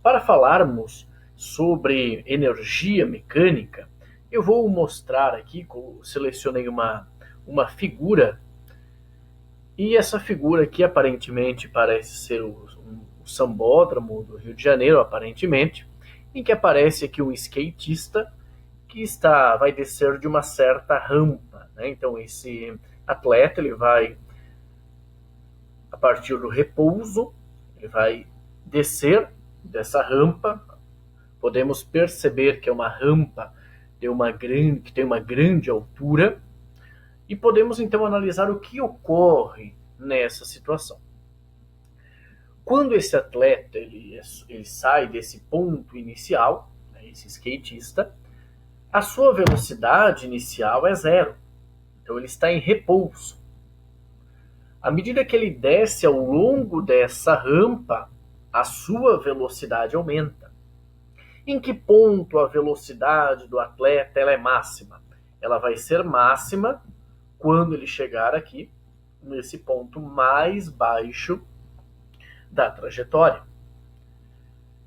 Para falarmos sobre energia mecânica, eu vou mostrar aqui, selecionei uma figura, e essa figura aqui aparentemente parece ser o sambódromo do Rio de Janeiro, aparentemente, em que aparece aqui um skatista que vai descer de uma certa rampa, né? Então esse atleta ele vai a partir do repouso, ele vai descer dessa rampa. Podemos perceber que é uma rampa que tem uma grande altura e podemos então analisar o que ocorre nessa situação. Quando esse atleta ele sai desse ponto inicial, né, esse skatista, a sua velocidade inicial é zero. Então ele está em repouso. À medida que ele desce ao longo dessa rampa, a sua velocidade aumenta. Em que ponto a velocidade do atleta ela é máxima? Ela vai ser máxima quando ele chegar aqui, nesse ponto mais baixo da trajetória.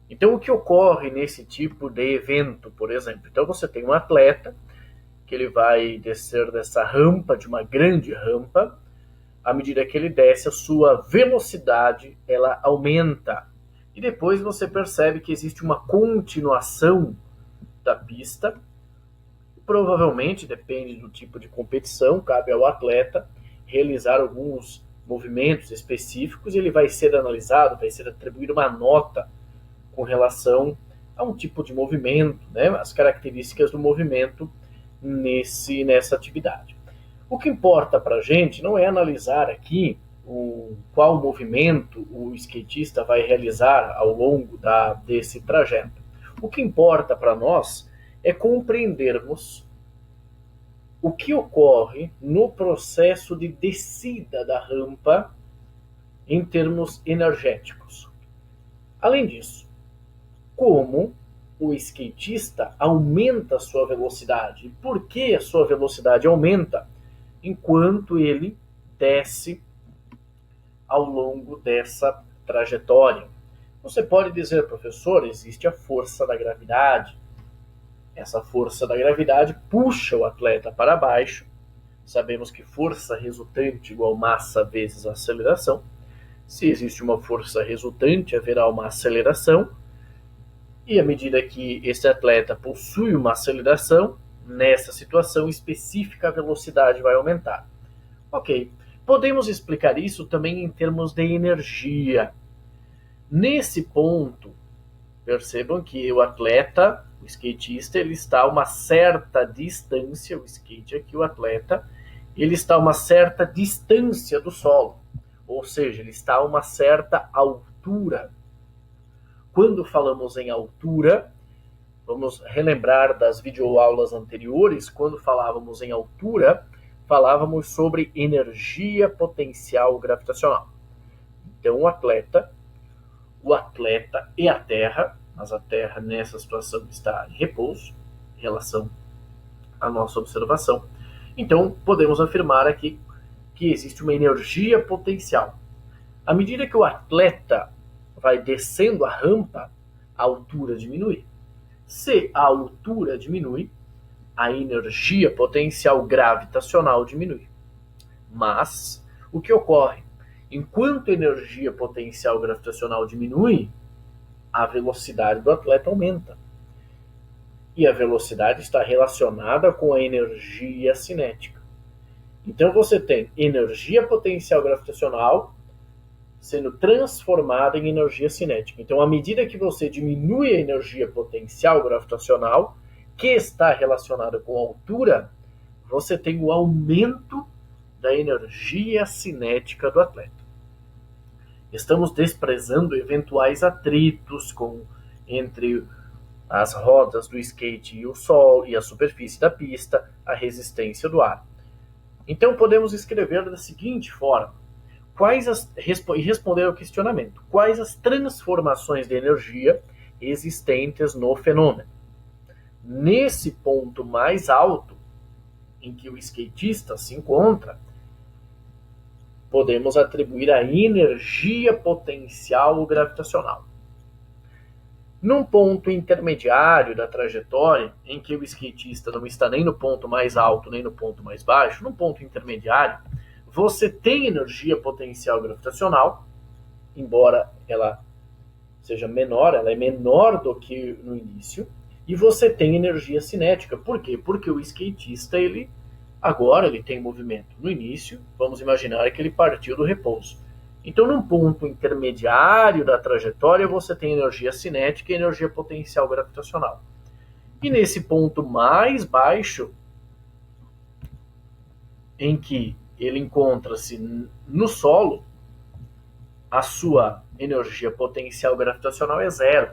Então, o que ocorre nesse tipo de evento, por exemplo? Então, você tem um atleta que ele vai descer dessa rampa, de uma grande rampa. À medida que ele desce, a sua velocidade ela aumenta. E depois você percebe que existe uma continuação da pista. Provavelmente, depende do tipo de competição, cabe ao atleta realizar alguns movimentos específicos e ele vai ser analisado, vai ser atribuída uma nota com relação a um tipo de movimento, né, as características do movimento nessa atividade. O que importa para a gente não é analisar aqui qual movimento o skatista vai realizar ao longo desse trajeto. O que importa para nós é compreendermos o que ocorre no processo de descida da rampa em termos energéticos. Além disso, como o skatista aumenta a sua velocidade. Por que a sua velocidade aumenta enquanto ele desce ao longo dessa trajetória? Você pode dizer, professor, existe a força da gravidade. Essa força da gravidade puxa o atleta para baixo. Sabemos que força resultante igual massa vezes aceleração. Se existe uma força resultante, haverá uma aceleração. E à medida que esse atleta possui uma aceleração, nessa situação específica a velocidade vai aumentar. Ok, podemos explicar isso também em termos de energia. Nesse ponto, percebam que o atleta, o skatista, ele está a uma certa distância, o skate aqui, o atleta, ele está a uma certa distância do solo, ou seja, ele está a uma certa altura. Quando falamos em altura, vamos relembrar das videoaulas anteriores, quando falávamos em altura, falávamos sobre energia potencial gravitacional. Então, o atleta e a Terra, mas a Terra nessa situação está em repouso, em relação à nossa observação. Então, podemos afirmar aqui que existe uma energia potencial. À medida que o atleta vai descendo a rampa, a altura diminui. Se a altura diminui, a energia potencial gravitacional diminui. Mas, o que ocorre? Enquanto a energia potencial gravitacional diminui, a velocidade do atleta aumenta. E a velocidade está relacionada com a energia cinética. Então você tem energia potencial gravitacional sendo transformada em energia cinética. Então, à medida que você diminui a energia potencial gravitacional, que está relacionada com a altura, você tem o aumento da energia cinética do atleta. Estamos desprezando eventuais atritos entre as rodas do skate e o solo e a superfície da pista, a resistência do ar. Então podemos escrever da seguinte forma: e responder ao questionamento. Quais as transformações de energia existentes no fenômeno? Nesse ponto mais alto, em que o skatista se encontra, podemos atribuir a energia potencial gravitacional. Num ponto intermediário da trajetória, em que o skatista não está nem no ponto mais alto, nem no ponto mais baixo, num ponto intermediário, você tem energia potencial gravitacional, embora ela seja menor, ela é menor do que no início, e você tem energia cinética. Por quê? Porque o skatista, agora ele tem movimento. No início, vamos imaginar que ele partiu do repouso. Então, num ponto intermediário da trajetória, você tem energia cinética e energia potencial gravitacional. E nesse ponto mais baixo, em que ele encontra-se no solo, a sua energia potencial gravitacional é zero.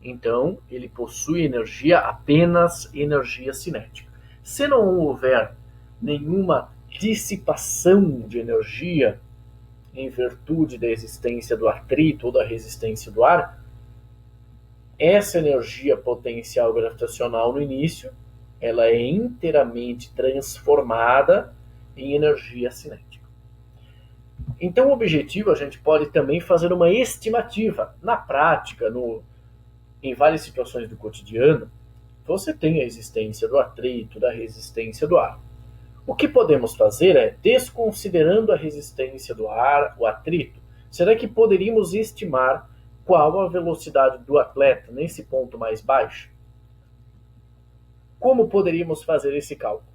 Então, ele possui apenas energia cinética. Se não houver nenhuma dissipação de energia em virtude da existência do atrito ou da resistência do ar, essa energia potencial gravitacional no início, ela é inteiramente transformada em energia cinética. Então, o objetivo, a gente pode também fazer uma estimativa. Na prática, em várias situações do cotidiano, você tem a existência do atrito, da resistência do ar. O que podemos fazer é, desconsiderando a resistência do ar, o atrito, será que poderíamos estimar qual a velocidade do atleta nesse ponto mais baixo? Como poderíamos fazer esse cálculo?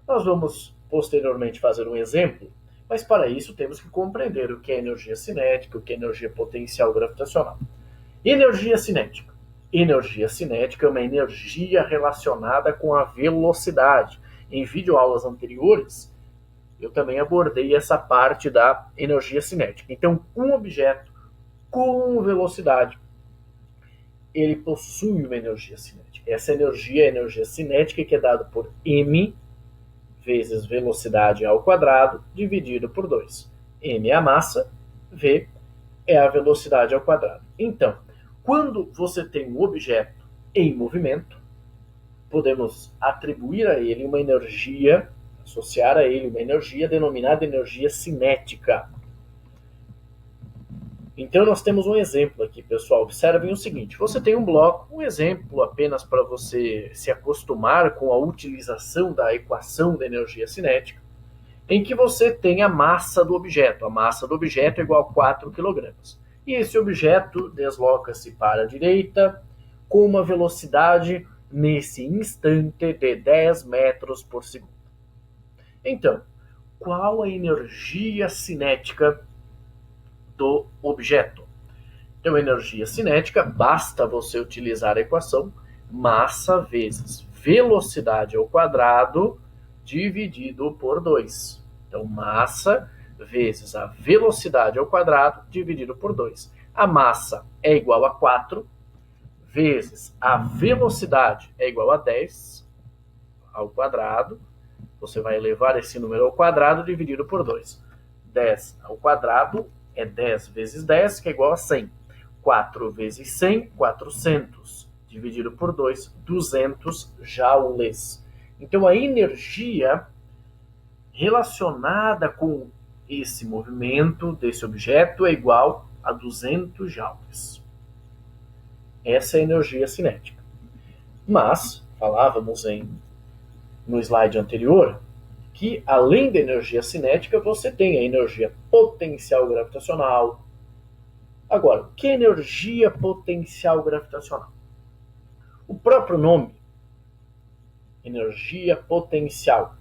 Nós vamos posteriormente fazer um exemplo, mas para isso temos que compreender o que é energia cinética, o que é energia potencial gravitacional. Energia cinética. Energia cinética é uma energia relacionada com a velocidade. Em videoaulas anteriores, eu também abordei essa parte da energia cinética. Então, um objeto com velocidade, ele possui uma energia cinética. Essa energia é a energia cinética, que é dada por m vezes velocidade ao quadrado dividido por 2. M é a massa, v é a velocidade ao quadrado. Então, quando você tem um objeto em movimento, podemos atribuir a ele uma energia, associar a ele uma energia denominada energia cinética. Então, nós temos um exemplo aqui, pessoal. Observem o seguinte: você tem um bloco, um exemplo apenas para você se acostumar com a utilização da equação da energia cinética, em que você tem a massa do objeto. A massa do objeto é igual a 4 kg. E esse objeto desloca-se para a direita com uma velocidade, nesse instante, de 10 metros por segundo. Então, qual a energia cinética do objeto? Então, energia cinética, basta você utilizar a equação massa vezes velocidade ao quadrado dividido por 2. Então, massa vezes a velocidade ao quadrado dividido por 2. A massa é igual a 4, vezes a velocidade é igual a 10 ao quadrado. Você vai elevar esse número ao quadrado dividido por 2. 10 ao quadrado é 10 vezes 10, que é igual a 100. 4 vezes 100, 400. Dividido por 2, 200 joules. Então, a energia relacionada com esse movimento desse objeto é igual a 200 joules. Essa é a energia cinética. Mas, falávamos no slide anterior, que além da energia cinética, você tem a energia potencial gravitacional. Agora, o que é energia potencial gravitacional? O próprio nome, energia potencial.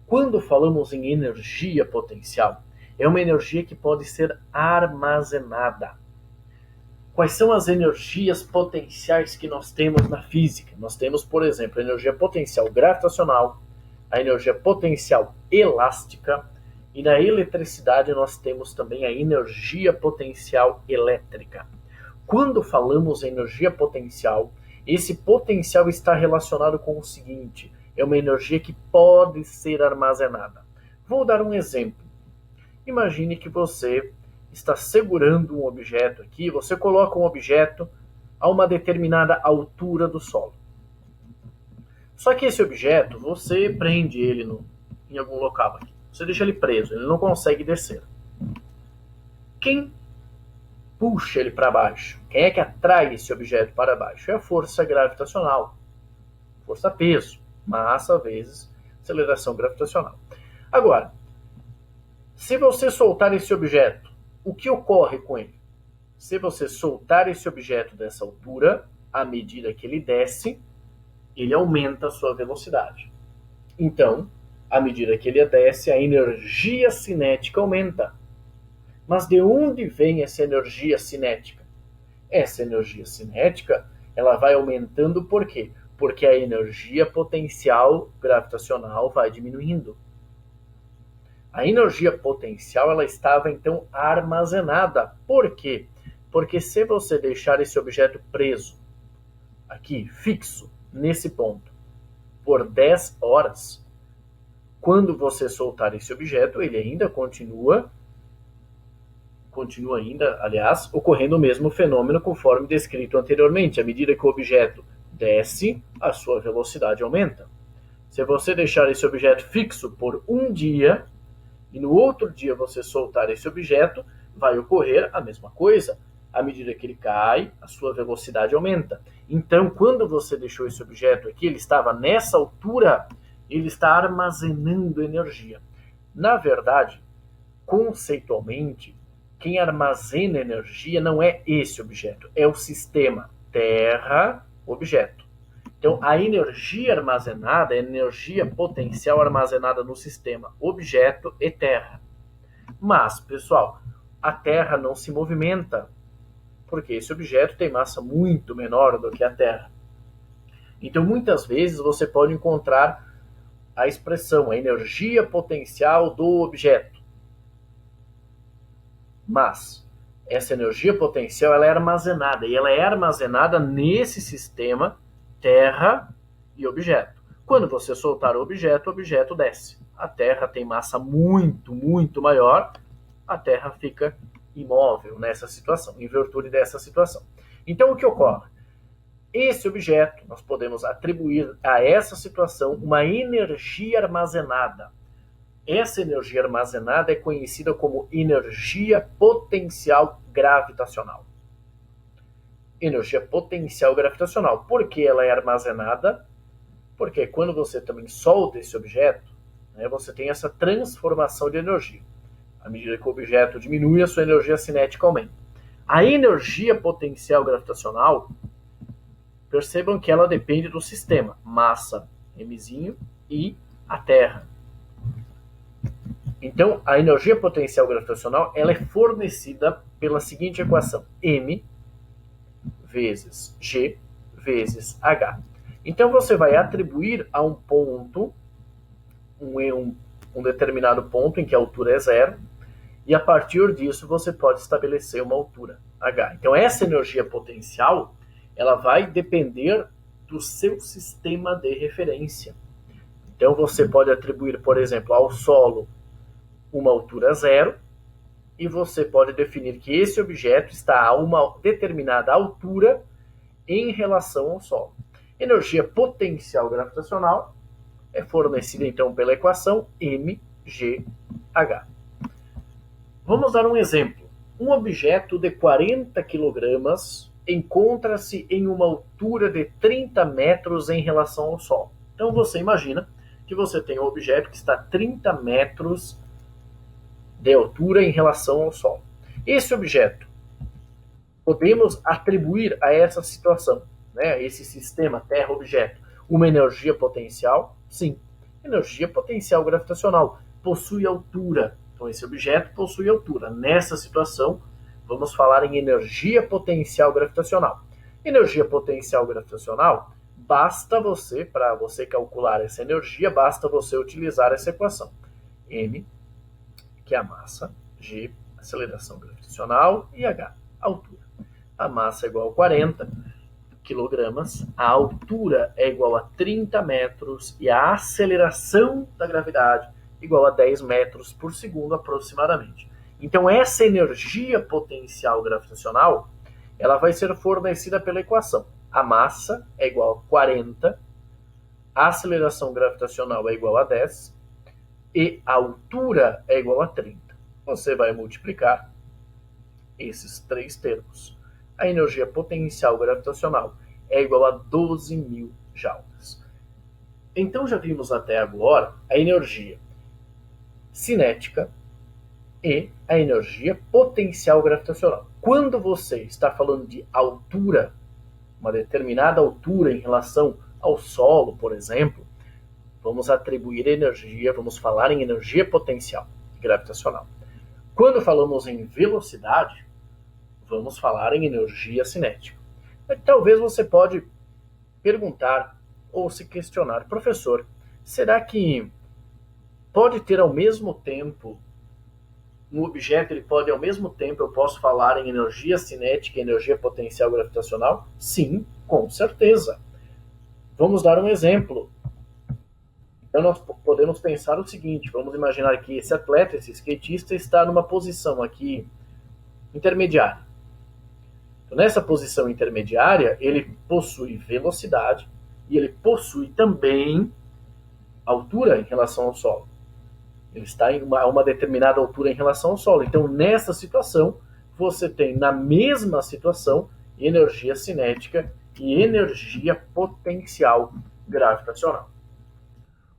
Quando falamos em energia potencial, é uma energia que pode ser armazenada. Quais são as energias potenciais que nós temos na física? Nós temos, por exemplo, a energia potencial gravitacional, a energia potencial elástica, e na eletricidade nós temos também a energia potencial elétrica. Quando falamos em energia potencial, esse potencial está relacionado com o seguinte: é uma energia que pode ser armazenada. Vou dar um exemplo. Imagine que você está segurando um objeto aqui, você coloca um objeto a uma determinada altura do solo. Só que esse objeto, você prende ele em algum local aqui. Você deixa ele preso, ele não consegue descer. Quem puxa ele para baixo? Quem é que atrai esse objeto para baixo? É a força gravitacional. Força-peso. Massa vezes aceleração gravitacional. Agora, se você soltar esse objeto, o que ocorre com ele? Se você soltar esse objeto dessa altura, à medida que ele desce, ele aumenta a sua velocidade. Então, à medida que ele desce, a energia cinética aumenta. Mas de onde vem essa energia cinética? Essa energia cinética, ela vai aumentando por quê? Porque a energia potencial gravitacional vai diminuindo. A energia potencial, ela estava então armazenada. Por quê? Porque se você deixar esse objeto preso, aqui, fixo, nesse ponto, por 10 horas, quando você soltar esse objeto, ele ainda continua ainda, aliás, ocorrendo o mesmo fenômeno conforme descrito anteriormente. À medida que o objeto desce, a sua velocidade aumenta. Se você deixar esse objeto fixo por um dia, e no outro dia você soltar esse objeto, vai ocorrer a mesma coisa. À medida que ele cai, a sua velocidade aumenta. Então, quando você deixou esse objeto aqui, ele estava nessa altura, ele está armazenando energia. Na verdade, conceitualmente, quem armazena energia não é esse objeto, é o sistema Terra-objeto. Então, a energia armazenada é a energia potencial armazenada no sistema objeto e Terra. Mas, pessoal, a Terra não se movimenta, porque esse objeto tem massa muito menor do que a Terra. Então, muitas vezes, você pode encontrar a expressão, a energia potencial do objeto. Mas essa energia potencial ela é armazenada, e ela é armazenada nesse sistema Terra e objeto. Quando você soltar o objeto desce. A Terra tem massa muito, muito maior, a Terra fica imóvel nessa situação, em virtude dessa situação. Então, o que ocorre? Esse objeto, nós podemos atribuir a essa situação uma energia armazenada. Essa energia armazenada é conhecida como energia potencial gravitacional. Energia potencial gravitacional. Por que ela é armazenada? Porque quando você também solta esse objeto, você tem essa transformação de energia. À medida que o objeto diminui, a sua energia cinética aumenta. A energia potencial gravitacional, percebam que ela depende do sistema, massa, mzinho, e a Terra. Então, a energia potencial gravitacional ela é fornecida pela seguinte equação: M vezes G vezes H. Então, você vai atribuir a um ponto, um determinado ponto em que a altura é zero, e a partir disso você pode estabelecer uma altura, H. Então, essa energia potencial ela vai depender do seu sistema de referência. Então, você pode atribuir, por exemplo, ao solo uma altura zero, e você pode definir que esse objeto está a uma determinada altura em relação ao solo. Energia potencial gravitacional é fornecida então pela equação mgh. Vamos dar um exemplo. Um objeto de 40 kg encontra-se em uma altura de 30 metros em relação ao solo. Então você imagina que você tem um objeto que está a 30 metros de altura em relação ao Sol. Esse objeto, podemos atribuir a essa situação, esse sistema Terra-objeto, uma energia potencial? Sim. Energia potencial gravitacional. Possui altura. Então, esse objeto possui altura. Nessa situação, vamos falar em energia potencial gravitacional. Energia potencial gravitacional, basta você, para você calcular essa energia, basta você utilizar essa equação. M, que é a massa, G, aceleração gravitacional, e H, altura. A massa é igual a 40 kg, a altura é igual a 30 metros e a aceleração da gravidade igual a 10 metros por segundo aproximadamente. Então, essa energia potencial gravitacional ela vai ser fornecida pela equação. A massa é igual a 40, a aceleração gravitacional é igual a 10, e a altura é igual a 30. Você vai multiplicar esses três termos. A energia potencial gravitacional é igual a 12.000 joules. Então já vimos até agora a energia cinética e a energia potencial gravitacional. Quando você está falando de altura, uma determinada altura em relação ao solo, por exemplo, vamos atribuir energia, vamos falar em energia potencial gravitacional. Quando falamos em velocidade, vamos falar em energia cinética. Talvez você pode perguntar ou se questionar, professor, será que pode ter ao mesmo tempo um objeto, ele pode ao mesmo tempo, eu posso falar em energia cinética e energia potencial gravitacional? Sim, com certeza. Vamos dar um exemplo. Então nós podemos pensar o seguinte, vamos imaginar que esse atleta, esse skatista, está numa posição aqui intermediária. Então, nessa posição intermediária, ele possui velocidade e ele possui também altura em relação ao solo. Ele está em uma determinada altura em relação ao solo. Então, nessa situação, você tem na mesma situação energia cinética e energia potencial gravitacional.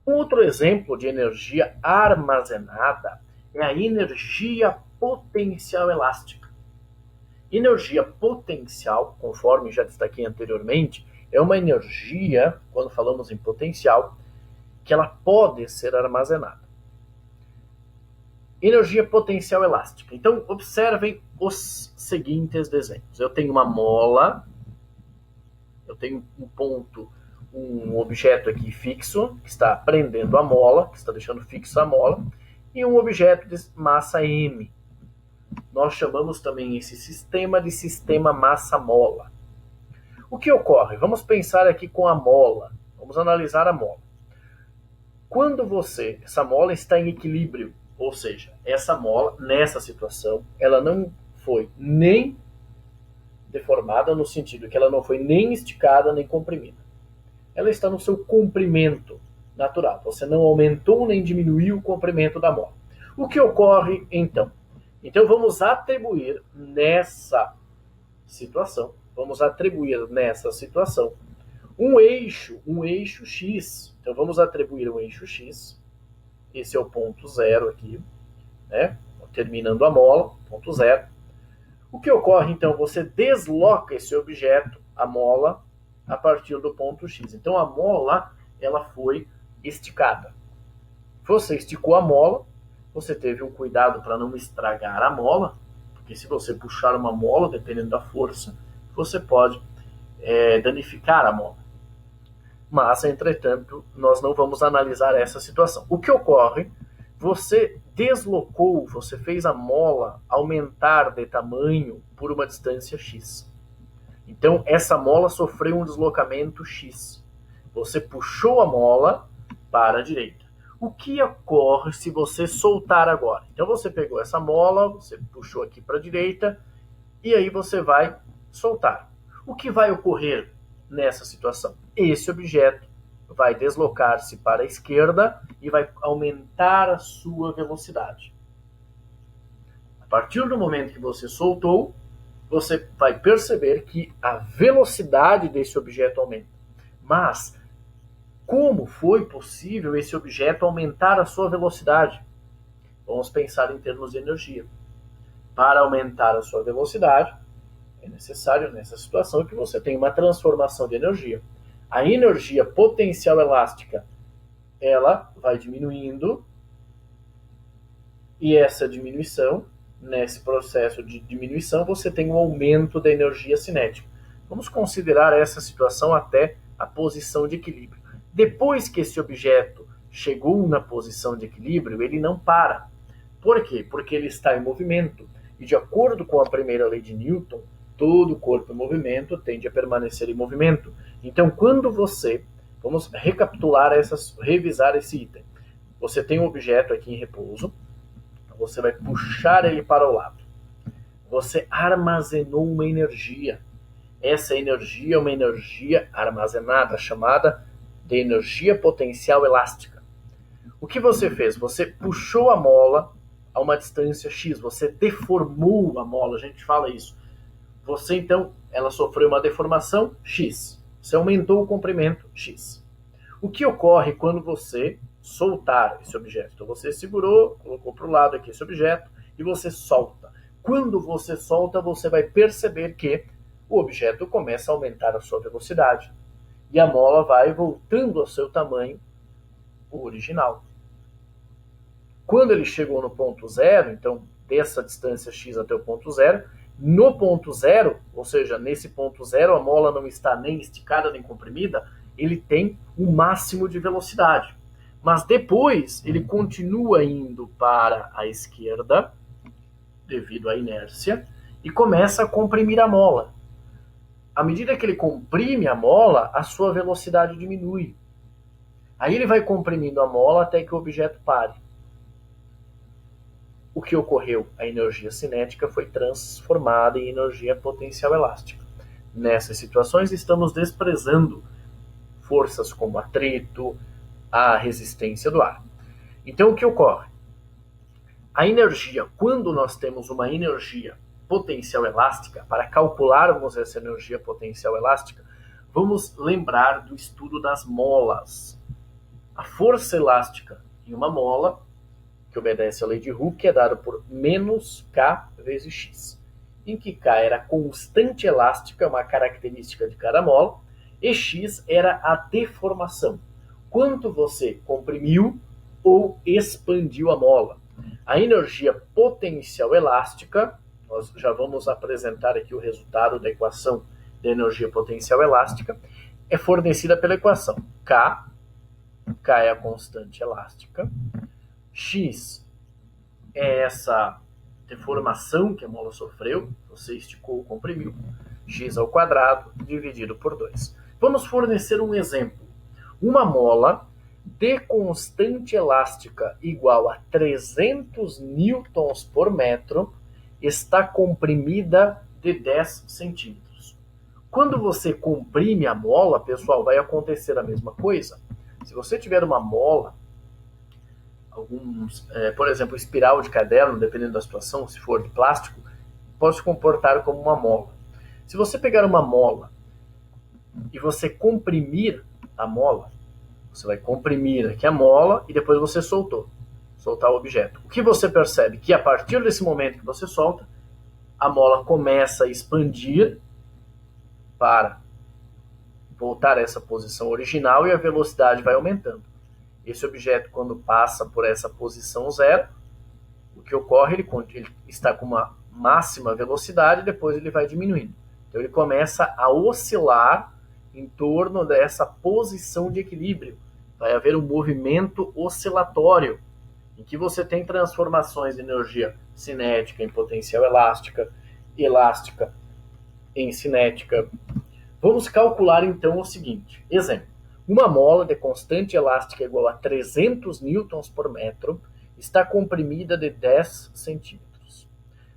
Um outro exemplo de energia armazenada é a energia potencial elástica. Energia potencial, conforme já destaquei anteriormente, é uma energia, quando falamos em potencial, que ela pode ser armazenada. Energia potencial elástica. Então, observem os seguintes desenhos. Eu tenho uma mola, eu tenho um ponto, um objeto aqui fixo, que está prendendo a mola, que está deixando fixa a mola, e um objeto de massa M. Nós chamamos também esse sistema de sistema massa-mola. O que ocorre? Vamos pensar aqui com a mola. Vamos analisar a mola. Quando essa mola está em equilíbrio, ou seja, essa mola, nessa situação, ela não foi nem deformada no sentido que ela não foi nem esticada nem comprimida. Ela está no seu comprimento natural. Você não aumentou nem diminuiu o comprimento da mola. O que ocorre então? Então vamos atribuir nessa situação, um eixo X. Então vamos atribuir um eixo X. Esse é o ponto zero aqui, né? Terminando a mola, ponto zero. O que ocorre então? Você desloca esse objeto, a mola, a partir do ponto X. Então a mola, ela foi esticada. Você esticou a mola, você teve um cuidado para não estragar a mola, porque se você puxar uma mola, dependendo da força, você pode danificar a mola. Mas, entretanto, nós não vamos analisar essa situação. O que ocorre? Você deslocou, você fez a mola aumentar de tamanho por uma distância X. Então, essa mola sofreu um deslocamento X. Você puxou a mola para a direita. O que ocorre se você soltar agora? Então, você pegou essa mola, você puxou aqui para a direita, e aí você vai soltar. O que vai ocorrer nessa situação? Esse objeto vai deslocar-se para a esquerda e vai aumentar a sua velocidade. A partir do momento que você soltou, você vai perceber que a velocidade desse objeto aumenta. Mas como foi possível esse objeto aumentar a sua velocidade? Vamos pensar em termos de energia. Para aumentar a sua velocidade, é necessário nessa situação que você tenha uma transformação de energia. A energia potencial elástica, ela vai diminuindo, e essa diminuição, nesse processo de diminuição, você tem um aumento da energia cinética. Vamos considerar essa situação até a posição de equilíbrio. Depois que esse objeto chegou na posição de equilíbrio, ele não para. Por quê? Porque ele está em movimento. E de acordo com a primeira lei de Newton, todo corpo em movimento tende a permanecer em movimento. Então, quando vamos recapitular revisar esse item. Você tem um objeto aqui em repouso, você vai puxar ele para o lado. Você armazenou uma energia. Essa energia é uma energia armazenada, chamada de energia potencial elástica. O que você fez? Você puxou a mola a uma distância x, você deformou a mola, a gente fala isso. Você, então, ela sofreu uma deformação x. Você aumentou o comprimento x. O que ocorre quando você soltar esse objeto? Então, você segurou, colocou para o lado aqui esse objeto e você solta. Quando você solta, você vai perceber que o objeto começa a aumentar a sua velocidade. E a mola vai voltando ao seu tamanho original. Quando ele chegou no ponto zero, então, dessa distância x até o ponto zero, no ponto zero, ou seja, nesse ponto zero, a mola não está nem esticada nem comprimida, ele tem o máximo de velocidade. Mas depois ele continua indo para a esquerda, devido à inércia, e começa a comprimir a mola. À medida que ele comprime a mola, a sua velocidade diminui. Aí ele vai comprimindo a mola até que o objeto pare. O que ocorreu? A energia cinética foi transformada em energia potencial elástica. Nessas situações, estamos desprezando forças como atrito, a resistência do ar. Então, o que ocorre? A energia, quando nós temos uma energia potencial elástica, para calcularmos essa energia potencial elástica, vamos lembrar do estudo das molas. A força elástica em uma mola, que obedece à lei de Hooke, é dado por menos K vezes X, em que K era a constante elástica, uma característica de cada mola, e X era a deformação, quanto você comprimiu ou expandiu a mola. A energia potencial elástica, nós já vamos apresentar aqui o resultado da equação da energia potencial elástica, é fornecida pela equação K é a constante elástica, X é essa deformação que a mola sofreu, você esticou ou comprimiu, x ao quadrado dividido por 2. Vamos fornecer um exemplo. Uma mola de constante elástica igual a 300 newtons por metro está comprimida de 10 centímetros. Quando você comprime a mola, pessoal, vai acontecer a mesma coisa. Se você tiver uma mola, por exemplo, espiral de caderno, dependendo da situação, se for de plástico, pode se comportar como uma mola. Se você pegar uma mola e você comprimir a mola, você vai comprimir aqui a mola e depois você soltar o objeto. O que você percebe? Que a partir desse momento que você solta, a mola começa a expandir para voltar a essa posição original e a velocidade vai aumentando. Esse objeto, quando passa por essa posição zero, o que ocorre, ele está com uma máxima velocidade e depois ele vai diminuindo. Então ele começa a oscilar em torno dessa posição de equilíbrio. Vai haver um movimento oscilatório, em que você tem transformações de energia cinética em potencial elástica, elástica em cinética. Vamos calcular então o seguinte. Exemplo. Uma mola de constante elástica igual a 300 newtons por metro está comprimida de 10 centímetros.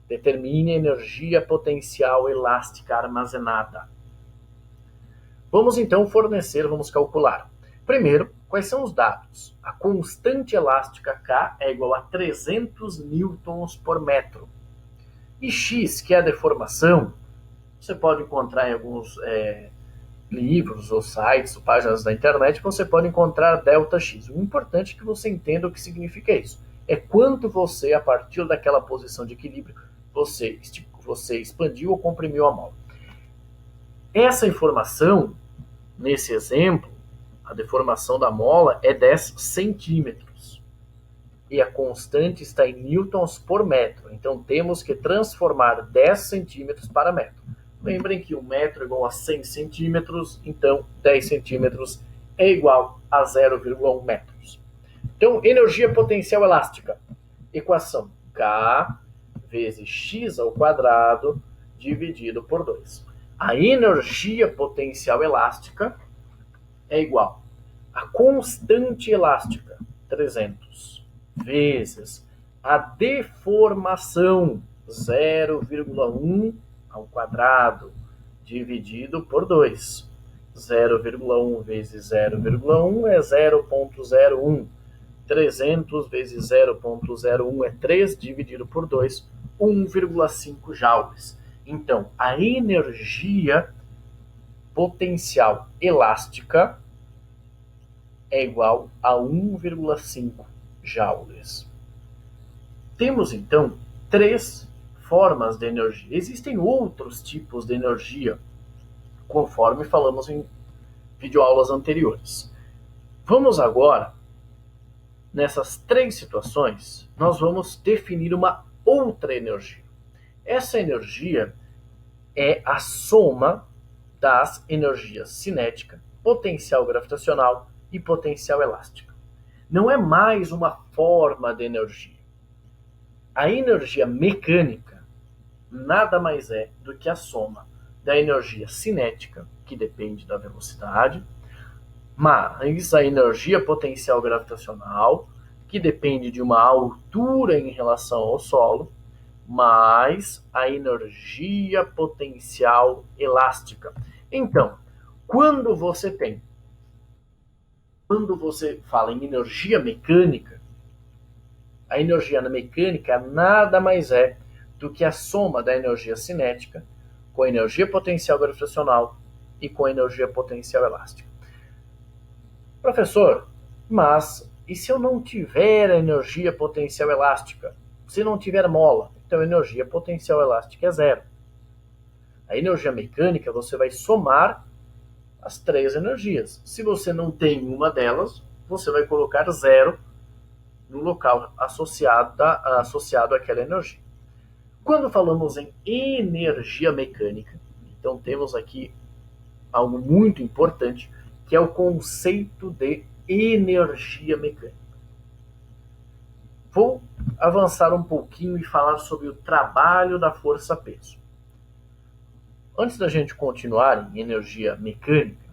Determine a energia potencial elástica armazenada. Vamos então vamos calcular. Primeiro, quais são os dados? A constante elástica K é igual a 300 newtons por metro. E X, que é a deformação, você pode encontrar em alguns livros ou sites ou páginas da internet, você pode encontrar ΔX. O importante é que você entenda o que significa isso. É quanto você, a partir daquela posição de equilíbrio, você expandiu ou comprimiu a mola. Essa informação, nesse exemplo, a deformação da mola é 10 centímetros. E a constante está em newtons por metro. Então temos que transformar 10 centímetros para metro. Lembrem que 1 metro é igual a 100 centímetros, então 10 centímetros é igual a 0,1 metros. Então, energia potencial elástica. Equação K vezes x ao quadrado dividido por 2. A energia potencial elástica é igual a constante elástica, 300, vezes a deformação, 0,1 ao quadrado, dividido por 2. 0,1 vezes 0,1 é 0,01. 300 vezes 0,01 é 3, dividido por 2, 1,5 joules. Então, a energia potencial elástica é igual a 1,5 joules. Temos, então, 3 formas de energia. Existem outros tipos de energia, conforme falamos em videoaulas anteriores. Vamos agora, nessas 3 situações, nós vamos definir uma outra energia. Essa energia é a soma das energias cinética, potencial gravitacional e potencial elástica. Não é mais uma forma de energia. A energia mecânica nada mais é do que a soma da energia cinética, que depende da velocidade, mais a energia potencial gravitacional, que depende de uma altura em relação ao solo, mais a energia potencial elástica. Então, quando você fala em energia mecânica, a energia mecânica nada mais é do que a soma da energia cinética com a energia potencial gravitacional e com a energia potencial elástica. Professor, mas e se eu não tiver a energia potencial elástica? Se não tiver mola, então a energia potencial elástica é 0. A energia mecânica, você vai somar as 3 energias. Se você não tem uma delas, você vai colocar 0 no local associado àquela energia. Quando falamos em energia mecânica, então temos aqui algo muito importante, que é o conceito de energia mecânica. Vou avançar um pouquinho e falar sobre o trabalho da força-peso. Antes da gente continuar em energia mecânica,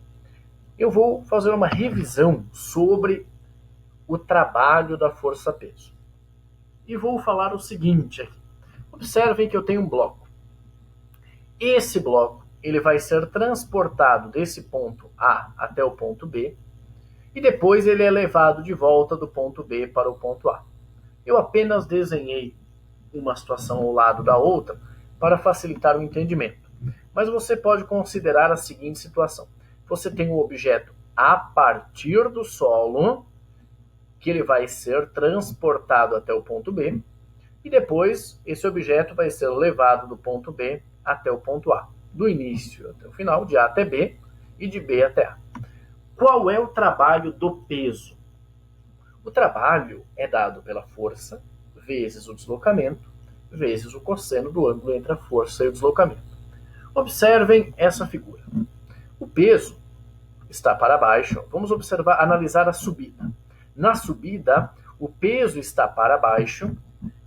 eu vou fazer uma revisão sobre o trabalho da força-peso. E vou falar o seguinte aqui. Observem que eu tenho um bloco. Esse bloco ele vai ser transportado desse ponto A até o ponto B, e depois ele é levado de volta do ponto B para o ponto A. Eu apenas desenhei uma situação ao lado da outra para facilitar o entendimento. Mas você pode considerar a seguinte situação. Você tem um objeto a partir do solo, que ele vai ser transportado até o ponto B, e depois esse objeto vai ser levado do ponto B até o ponto A, do início até o final, de A até B e de B até A. Qual é o trabalho do peso? O trabalho é dado pela força vezes o deslocamento vezes o cosseno do ângulo entre a força e o deslocamento. Observem essa figura. O peso está para baixo. Vamos analisar a subida. Na subida, o peso está para baixo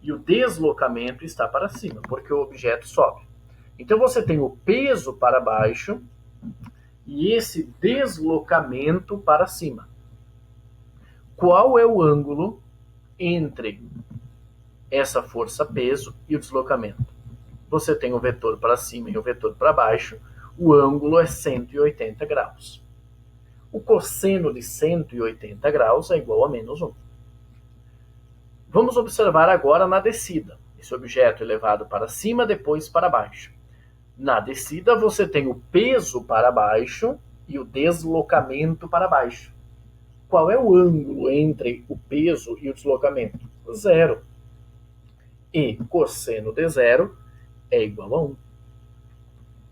e o deslocamento está para cima, porque o objeto sobe. Então você tem o peso para baixo e esse deslocamento para cima. Qual é o ângulo entre essa força-peso e o deslocamento? Você tem o vetor para cima e o vetor para baixo, o ângulo é 180 graus. O cosseno de 180 graus é igual a menos 1. Vamos observar agora na descida. Esse objeto é levado para cima, depois para baixo. Na descida, você tem o peso para baixo e o deslocamento para baixo. Qual é o ângulo entre o peso e o deslocamento? 0. E cosseno de 0 é igual a 1.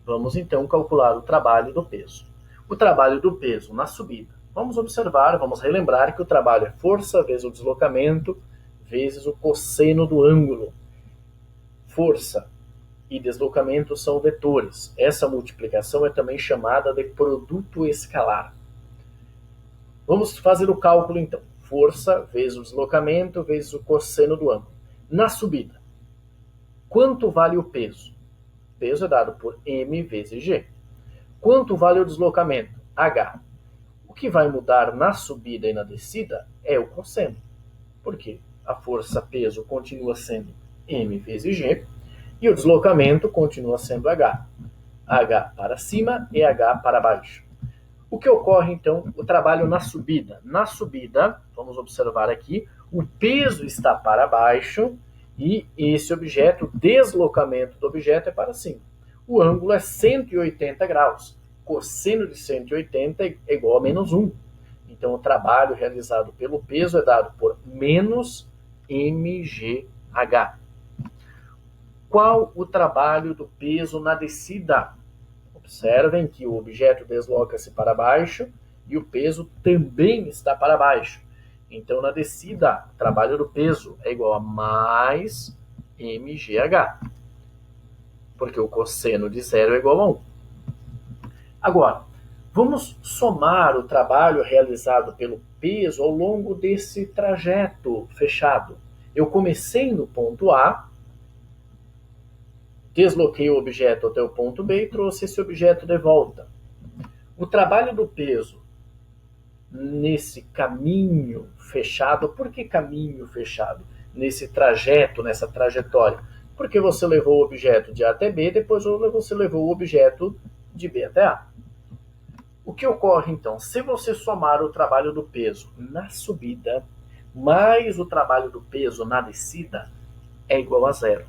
Vamos então calcular o trabalho do peso. O trabalho do peso na subida. Vamos observar, vamos relembrar que o trabalho é força vezes o deslocamento vezes o cosseno do ângulo. Força e deslocamento são vetores. Essa multiplicação é também chamada de produto escalar. Vamos fazer o cálculo então. Força vezes o deslocamento vezes o cosseno do ângulo. Na subida, quanto vale o peso? O peso é dado por m vezes g. Quanto vale o deslocamento? H. O que vai mudar na subida e na descida é o cosseno. Por quê? A força-peso continua sendo m vezes g e o deslocamento continua sendo h. H para cima e h para baixo. O que ocorre, então, o trabalho na subida? Na subida, vamos observar aqui, o peso está para baixo e esse objeto, o deslocamento do objeto é para cima. O ângulo é 180 graus. Cosseno de 180 é igual a menos 1. Então, o trabalho realizado pelo peso é dado por menos mgh. Qual o trabalho do peso na descida? Observem que o objeto desloca-se para baixo e o peso também está para baixo. Então, na descida, o trabalho do peso é igual a mais mgh, porque o cosseno de zero é igual a 1. Agora, vamos somar o trabalho realizado pelo peso ao longo desse trajeto fechado. Eu comecei no ponto A, desloquei o objeto até o ponto B e trouxe esse objeto de volta. O trabalho do peso nesse caminho fechado, por que caminho fechado? Nesse trajeto, nessa trajetória. Porque você levou o objeto de A até B, depois você levou o objeto de B até A. O que ocorre então? Se você somar o trabalho do peso na subida, mais o trabalho do peso na descida, é igual a zero.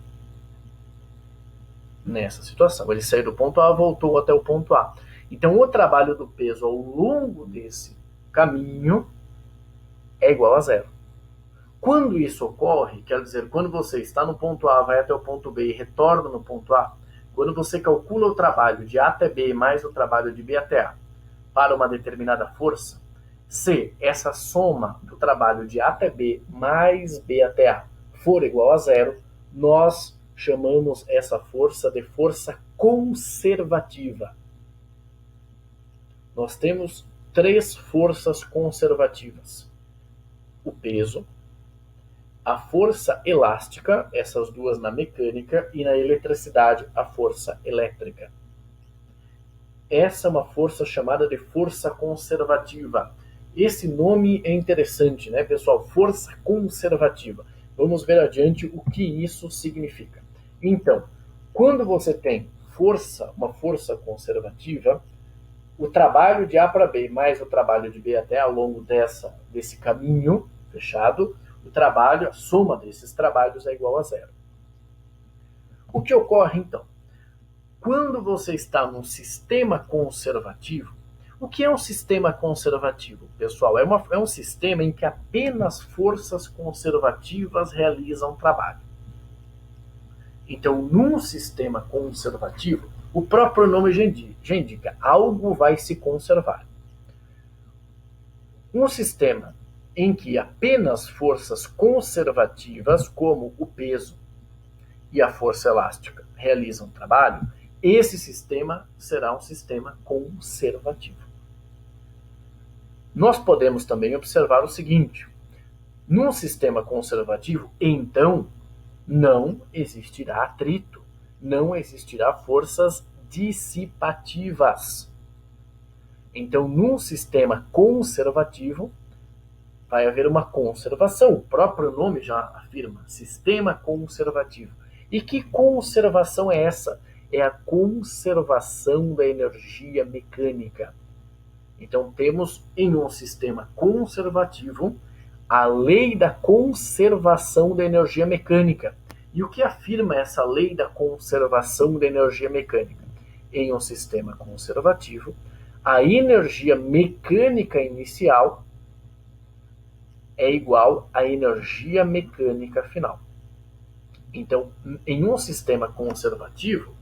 Nessa situação, ele saiu do ponto A, voltou até o ponto A. Então, o trabalho do peso ao longo desse caminho é igual a zero. Quando isso ocorre, quer dizer, quando você está no ponto A, vai até o ponto B e retorna no ponto A, quando você calcula o trabalho de A até B mais o trabalho de B até A para uma determinada força, se essa soma do trabalho de A até B mais B até A for igual a zero, nós chamamos essa força de força conservativa. Nós temos 3 forças conservativas: o peso, a força elástica, essas duas na mecânica, e na eletricidade, a força elétrica. Essa é uma força chamada de força conservativa. Esse nome é interessante, né, pessoal? Força conservativa. Vamos ver adiante o que isso significa. Então, quando você tem uma força conservativa, o trabalho de A para B mais o trabalho de B até ao longo desse caminho fechado, a soma desses trabalhos é igual a zero. O que ocorre então? Quando você está num sistema conservativo, o que é um sistema conservativo, pessoal? É um sistema em que apenas forças conservativas realizam trabalho. Então, num sistema conservativo, o próprio nome já indica, algo vai se conservar. Um sistema em que apenas forças conservativas, como o peso e a força elástica, realizam trabalho, esse sistema será um sistema conservativo. Nós podemos também observar o seguinte: num sistema conservativo, então, não existirá atrito, não existirá forças dissipativas. Então, num sistema conservativo, vai haver uma conservação. O próprio nome já afirma, sistema conservativo. E que conservação é essa? É a conservação da energia mecânica. Então, temos em um sistema conservativo a lei da conservação da energia mecânica. E o que afirma essa lei da conservação da energia mecânica? Em um sistema conservativo, a energia mecânica inicial é igual à energia mecânica final. Então, em um sistema conservativo,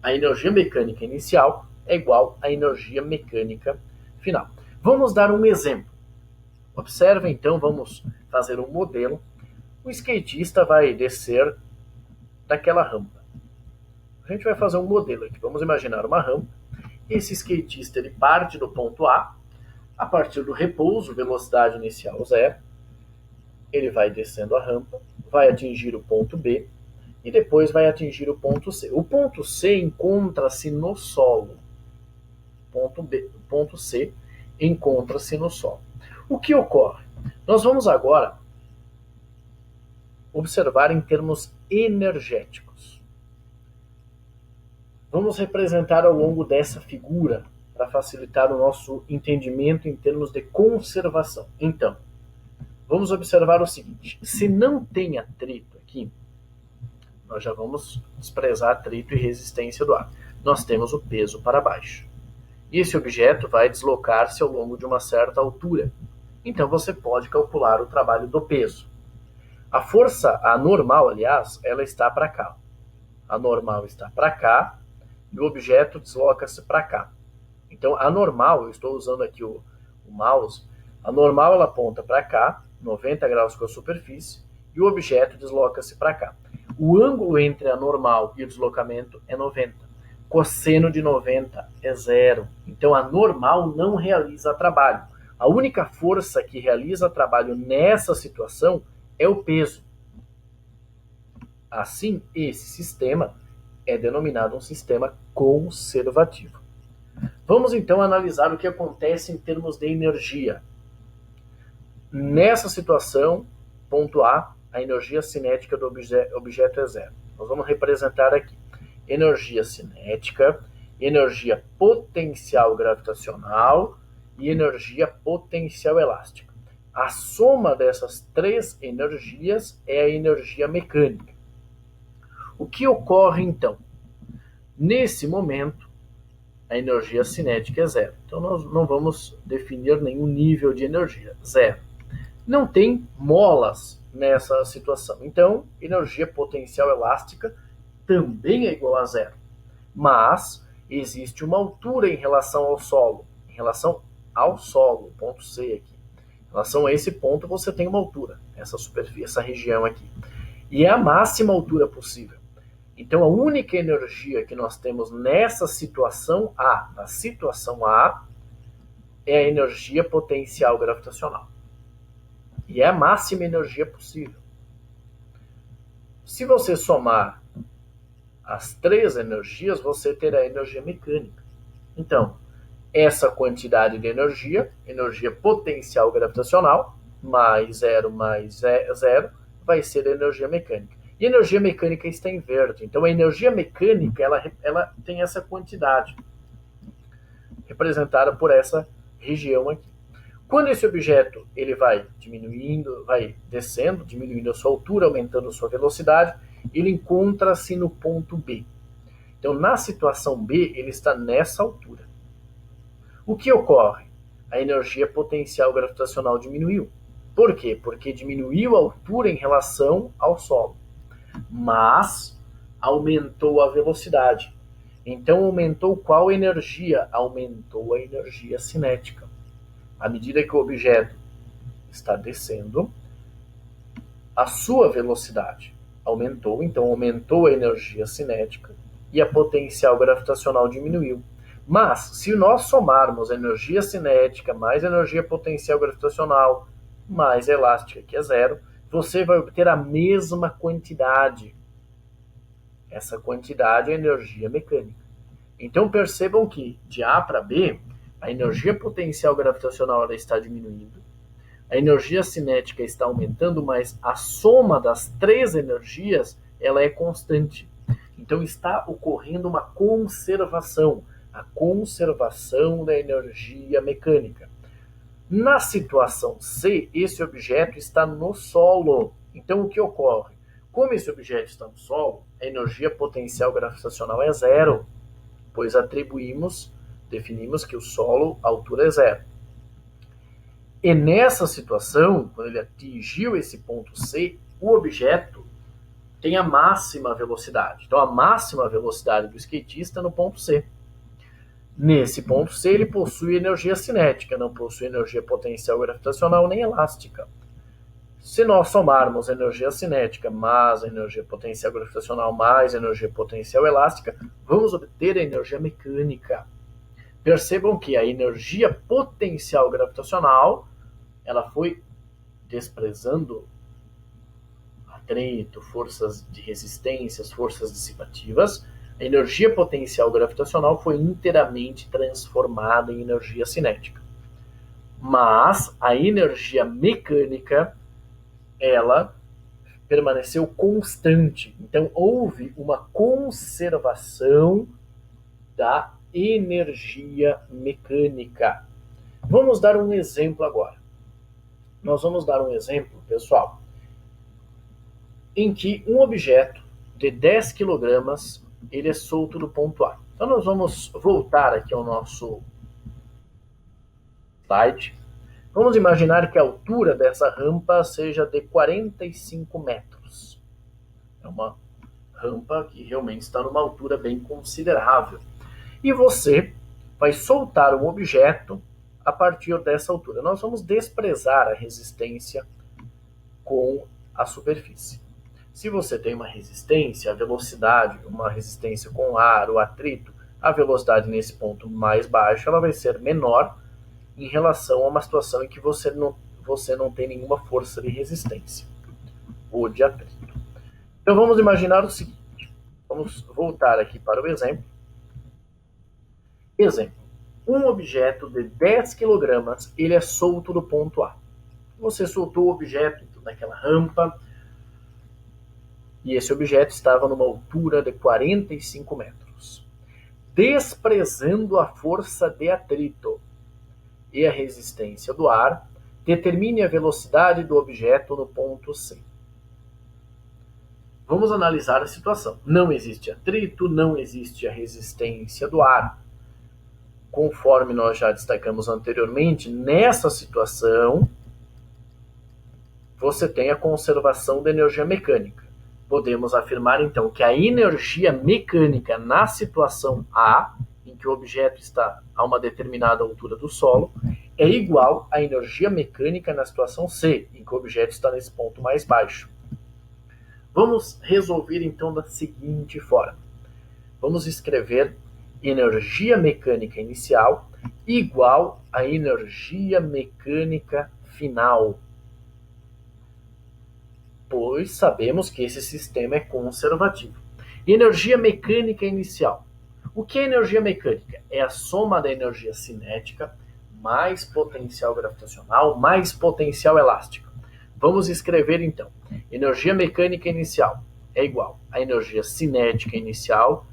a energia mecânica inicial é igual à energia mecânica final. Vamos dar um exemplo. Observe, então, vamos fazer um modelo. O skatista vai descer daquela rampa. A gente vai fazer um modelo aqui. Vamos imaginar uma rampa. Esse skatista ele parte do ponto A partir do repouso, velocidade inicial zero. Ele vai descendo a rampa, vai atingir o ponto B e depois vai atingir o ponto C. O ponto C encontra-se no solo. O ponto C encontra-se no solo. O que ocorre? Nós vamos agora observar em termos energéticos. Vamos representar ao longo dessa figura para facilitar o nosso entendimento em termos de conservação. Então, vamos observar o seguinte: se não tem atrito aqui, nós já vamos desprezar atrito e resistência do ar. Nós temos o peso para baixo. E esse objeto vai deslocar-se ao longo de uma certa altura. Então você pode calcular o trabalho do peso. A força anormal, aliás, ela está para cá. A normal está para cá e o objeto desloca-se para cá. Então a normal, eu estou usando aqui o mouse, a normal ela aponta para cá, 90 graus com a superfície, e o objeto desloca-se para cá. O ângulo entre a normal e o deslocamento é 90. Cosseno de 90 é 0. Então a normal não realiza trabalho. A única força que realiza trabalho nessa situação é o peso. Assim, esse sistema é denominado um sistema conservativo. Vamos então analisar o que acontece em termos de energia. Nessa situação, ponto A, a energia cinética do objeto é 0. Nós vamos representar aqui energia cinética, energia potencial gravitacional e energia potencial elástica. A soma dessas três energias é a energia mecânica. O que ocorre então? Nesse momento, a energia cinética é 0. Então nós não vamos definir nenhum nível de energia, 0. Não tem molas nessa situação. Então, energia potencial elástica também é igual a 0. Mas existe uma altura em relação ao solo. Em relação ao solo, ponto C aqui. Em relação a esse ponto, você tem uma altura, essa superfície, essa região aqui. E é a máxima altura possível. Então, a única energia que nós temos nessa situação A, na situação A, é a energia potencial gravitacional. E é a máxima energia possível. Se você somar as três energias, você terá a energia mecânica. Então, essa quantidade de energia, energia potencial gravitacional, mais 0 mais 0, vai ser a energia mecânica. E a energia mecânica está em verde. Então, a energia mecânica ela tem essa quantidade, representada por essa região aqui. Quando esse objeto ele vai diminuindo, vai descendo, diminuindo a sua altura, aumentando a sua velocidade, ele encontra-se no ponto B. Então, na situação B, ele está nessa altura. O que ocorre? A energia potencial gravitacional diminuiu. Por quê? Porque diminuiu a altura em relação ao solo, mas aumentou a velocidade. Então, aumentou qual energia? Aumentou a energia cinética. À medida que o objeto está descendo, a sua velocidade aumentou, então aumentou a energia cinética e a potencial gravitacional diminuiu. Mas, se nós somarmos a energia cinética mais a energia potencial gravitacional mais elástica, que é 0, você vai obter a mesma quantidade. Essa quantidade é energia mecânica. Então percebam que de A para B, a energia potencial gravitacional ela está diminuindo, a energia cinética está aumentando, mas a soma das três energias ela é constante. Então está ocorrendo uma conservação, a conservação da energia mecânica. Na situação C, esse objeto está no solo. Então o que ocorre? Como esse objeto está no solo, a energia potencial gravitacional é 0, pois definimos que o solo, a altura é 0. E nessa situação, quando ele atingiu esse ponto C, o objeto tem a máxima velocidade. Então, a máxima velocidade do skatista é no ponto C. Nesse ponto C, ele possui energia cinética, não possui energia potencial gravitacional nem elástica. Se nós somarmos a energia cinética mais a energia potencial gravitacional mais a energia potencial elástica, vamos obter a energia mecânica. Percebam que a energia potencial gravitacional ela foi desprezando atrito, forças de resistência, forças dissipativas. A energia potencial gravitacional foi inteiramente transformada em energia cinética. Mas a energia mecânica, ela permaneceu constante. Então, houve uma conservação da energia mecânica. Vamos dar um exemplo agora. Nós vamos dar um exemplo, pessoal, em que um objeto de 10 kg ele é solto do ponto A. Então nós vamos voltar aqui ao nosso slide. Vamos imaginar que a altura dessa rampa seja de 45 metros. É uma rampa que realmente está numa altura bem considerável. E você vai soltar um objeto a partir dessa altura. Nós vamos desprezar a resistência com a superfície. Se você tem uma resistência, a velocidade, uma resistência com ar ou atrito, a velocidade nesse ponto mais baixo ela vai ser menor em relação a uma situação em que você não tem nenhuma força de resistência ou de atrito. Então vamos imaginar o seguinte, vamos voltar aqui para o exemplo. Exemplo, um objeto de 10 kg, ele é solto do ponto A. Você soltou o objeto naquela rampa, e esse objeto estava numa altura de 45 metros. Desprezando a força de atrito e a resistência do ar, determine a velocidade do objeto no ponto C. Vamos analisar a situação. Não existe atrito, não existe a resistência do ar. Conforme nós já destacamos anteriormente, nessa situação, você tem a conservação da energia mecânica. Podemos afirmar, então, que a energia mecânica na situação A, em que o objeto está a uma determinada altura do solo, é igual à energia mecânica na situação C, em que o objeto está nesse ponto mais baixo. Vamos resolver, então, da seguinte forma. Vamos escrever energia mecânica inicial igual à energia mecânica final, pois sabemos que esse sistema é conservativo. Energia mecânica inicial. O que é energia mecânica? É a soma da energia cinética mais potencial gravitacional mais potencial elástico. Vamos escrever então. Energia mecânica inicial é igual à energia cinética inicial.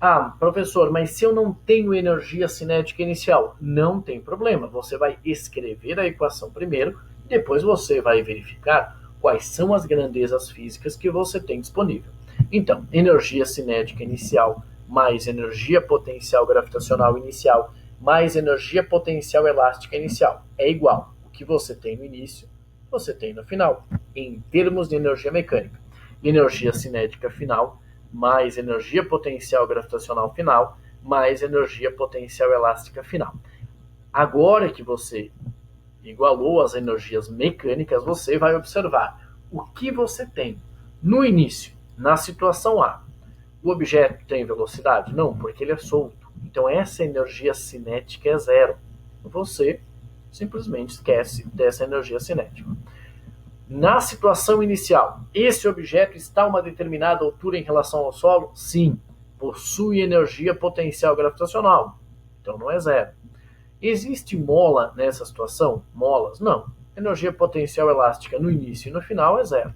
Ah, professor, mas se eu não tenho energia cinética inicial? Não tem problema. Você vai escrever a equação primeiro, depois você vai verificar quais são as grandezas físicas que você tem disponível. Então, energia cinética inicial mais energia potencial gravitacional inicial mais energia potencial elástica inicial é igual. O que você tem no início, você tem no final, em termos de energia mecânica. Energia cinética final mais energia potencial gravitacional final mais energia potencial elástica final. Agora que você igualou as energias mecânicas, você vai observar o que você tem no início, na situação A. O objeto tem velocidade? Não, porque ele é solto. Então essa energia cinética é zero. Você simplesmente esquece dessa energia cinética. Na situação inicial, esse objeto está a uma determinada altura em relação ao solo? Sim. Possui energia potencial gravitacional. Então não é zero. Existe mola nessa situação? Molas? Não. Energia potencial elástica no início e no final é zero.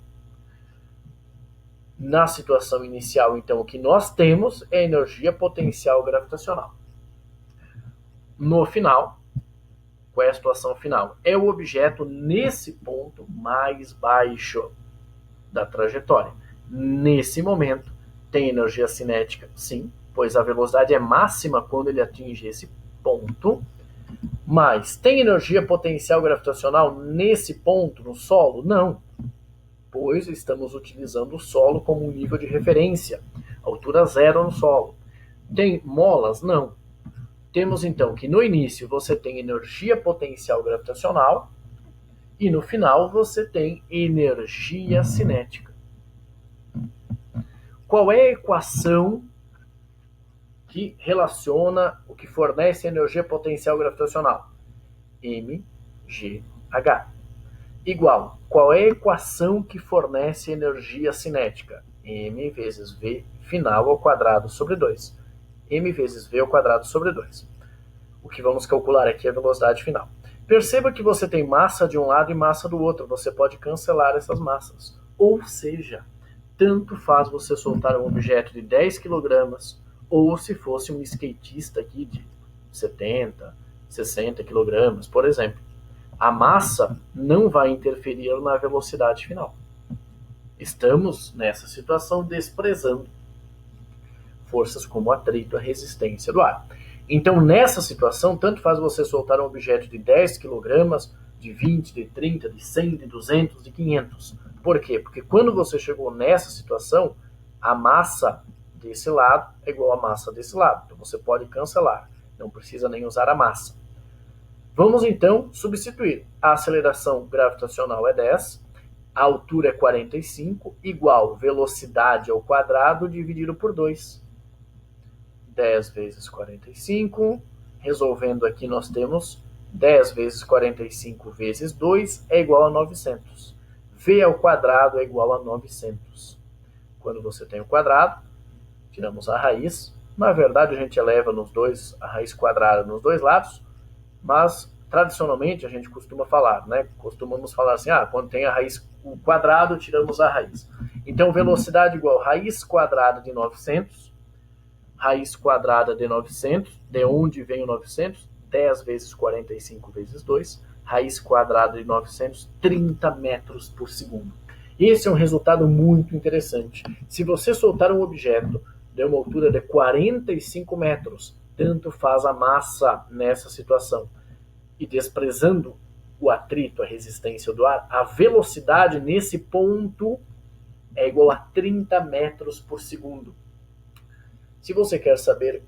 Na situação inicial, então, o que nós temos é energia potencial gravitacional. No final, qual é a situação final? É o objeto nesse ponto mais baixo da trajetória. Nesse momento, tem energia cinética? Sim, pois a velocidade é máxima quando ele atinge esse ponto. Mas tem energia potencial gravitacional nesse ponto, no solo? Não, pois estamos utilizando o solo como um nível de referência, altura zero no solo. Tem molas? Não. Temos então que no início você tem energia potencial gravitacional e no final você tem energia cinética. Qual é a equação que relaciona o que fornece energia potencial gravitacional? mgh. Igual, qual é a equação que fornece energia cinética? m vezes v final ao quadrado sobre 2. m vezes v ao quadrado sobre 2. O que vamos calcular aqui é a velocidade final. Perceba que você tem massa de um lado e massa do outro. Você pode cancelar essas massas. Ou seja, tanto faz você soltar um objeto de 10 kg ou se fosse um skatista aqui de 70, 60 quilogramas, por exemplo. A massa não vai interferir na velocidade final. Estamos, nessa situação, desprezando forças como o atrito, a resistência do ar. Então, nessa situação, tanto faz você soltar um objeto de 10 kg, de 20, de 30, de 100, de 200, de 500. Por quê? Porque quando você chegou nessa situação, a massa desse lado é igual à massa desse lado. Então, você pode cancelar. Não precisa nem usar a massa. Vamos, então, substituir. A aceleração gravitacional é 10, a altura é 45, igual velocidade ao quadrado dividido por 2. 10 vezes 45, resolvendo aqui nós temos 10 vezes 45 vezes 2 é igual a 900. V ao quadrado é igual a 900. Quando você tem o quadrado, tiramos a raiz. Na verdade, a gente eleva a raiz quadrada nos dois lados, mas tradicionalmente a gente costuma falar, né? Costumamos falar assim, quando tem a raiz quadrado, tiramos a raiz. Então, velocidade igual a raiz quadrada de 900, raiz quadrada de 900, de onde vem o 900? 10 vezes 45 vezes 2, raiz quadrada de 900, 30 metros por segundo. Esse é um resultado muito interessante. Se você soltar um objeto de uma altura de 45 metros, tanto faz a massa nessa situação, e desprezando o atrito, a resistência do ar, a velocidade nesse ponto é igual a 30 metros por segundo. Se você quer saber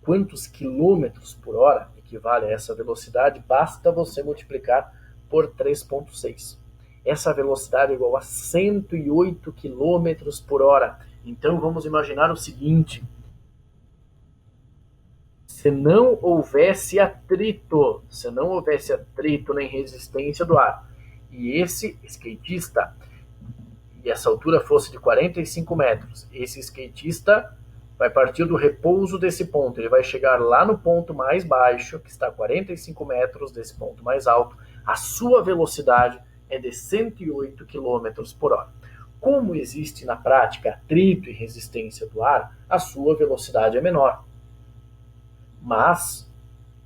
quantos quilômetros por hora equivale a essa velocidade, basta você multiplicar por 3,6. Essa velocidade é igual a 108 quilômetros por hora. Então vamos imaginar o seguinte: se não houvesse atrito nem resistência do ar, e esse skatista, e essa altura fosse de 45 metros, esse skatista vai partir do repouso desse ponto, ele vai chegar lá no ponto mais baixo, que está a 45 metros desse ponto mais alto, a sua velocidade é de 108 km por hora. Como existe na prática atrito e resistência do ar, a sua velocidade é menor. Mas,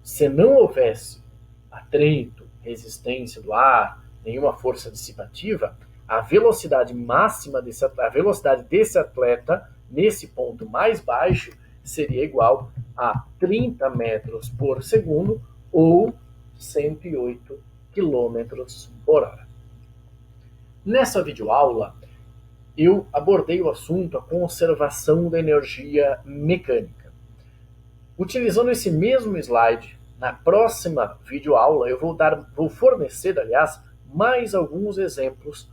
se não houvesse atrito, resistência do ar, nenhuma força dissipativa, a velocidade máxima a velocidade desse atleta nesse ponto mais baixo seria igual a 30 metros por segundo ou 108 quilômetros por hora. Nessa videoaula, eu abordei o assunto a conservação da energia mecânica. Utilizando esse mesmo slide, na próxima videoaula eu vou fornecer, mais alguns exemplos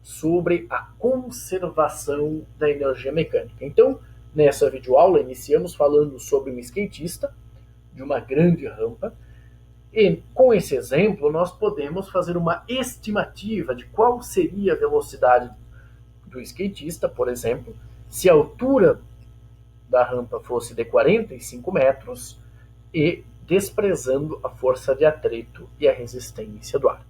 sobre a conservação da energia mecânica. Então, nessa videoaula, iniciamos falando sobre um skatista de uma grande rampa, e com esse exemplo nós podemos fazer uma estimativa de qual seria a velocidade do skatista, por exemplo, se a altura da rampa fosse de 45 metros e desprezando a força de atrito e a resistência do ar.